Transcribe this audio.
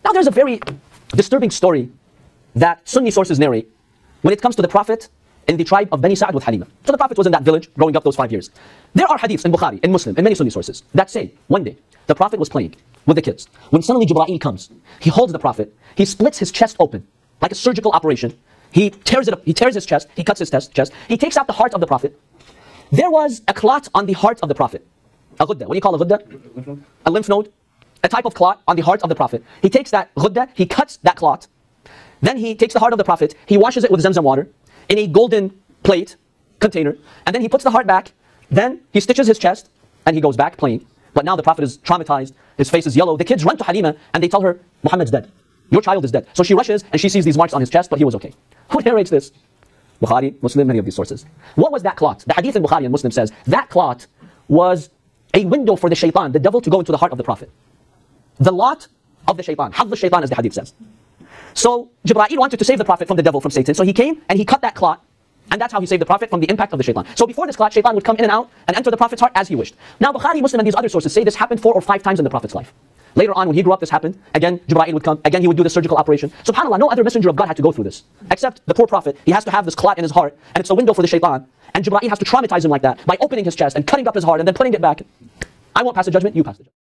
Now there's a very disturbing story that Sunni sources narrate when it comes to the Prophet in the tribe of Bani Sa'd with Halima. So the Prophet was in that village growing up those 5 years. There are hadiths in Bukhari, in Muslim, in many Sunni sources that say one day the Prophet was playing with the kids when suddenly Jibreel comes. He holds the Prophet, he splits his chest open like a surgical operation. He tears it up, he tears his chest, he cuts his chest, he takes out the heart of the Prophet. There was a clot on the heart of the Prophet. A ghudda. What do you call a ghudda? A lymph node. A type of clot on the heart of the Prophet. He takes that ghudda, he cuts that clot. Then he takes the heart of the Prophet, he washes it with Zamzam water in a golden plate container, and then he puts the heart back. Then he stitches his chest and he goes back playing. But now the Prophet is traumatized, his face is yellow. The kids run to Halima and they tell her, Muhammad's dead. Your child is dead. So she rushes and she sees these marks on his chest, but he was okay. Who narrates this? Bukhari, Muslim, many of these sources. What was that clot? The hadith in Bukhari and Muslim says that clot was a window for the shaitan, the devil, to go into the heart of the Prophet. The lot of the shaitan, hadd shaitan, as the hadith says. So Jibreel wanted to save the Prophet from the devil, from Satan. So he came and he cut that clot, and that's how he saved the Prophet from the impact of the shaitan. So before this clot, shaitan would come in and out and enter the Prophet's heart as he wished. Now Bukhari, Muslim, and these other sources say this happened 4 or 5 times in the Prophet's life. Later on, when he grew up, this happened. Again, Jibreel would come. Again, he would do the surgical operation. SubhanAllah, no other messenger of God had to go through this. Except the poor Prophet. He has to have this clot in his heart, and it's a window for the shaitan. And Jibreel has to traumatize him like that by opening his chest and cutting up his heart and then putting it back. I won't pass the judgment, you pass the judgment.